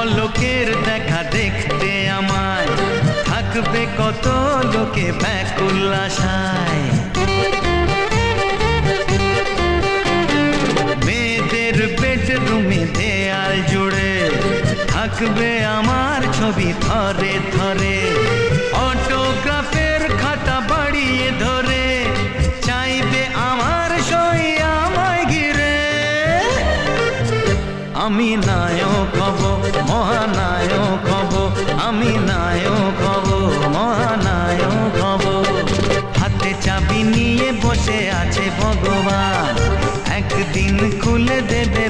পলকের দেখা দেখতে আমায় থাকবে কত লোকে ব্যাকুল আশায়। মেয়েদের বেডরুমে দেয়াল জুড়ে থাকবে আমার ছবি ধরে ধরে, অটোগ্রাফের খাতা বাড়িয়ে ধরে চাইবে আমার সই আমায় ঘিরে। আমি নায়ক হব, মহানায়ক হব, আমি নায়ক হব, মহানায়ক হব। হাতে চাবি নিয়ে বসে আছে ভগবান, একদিন খুলে দেবে।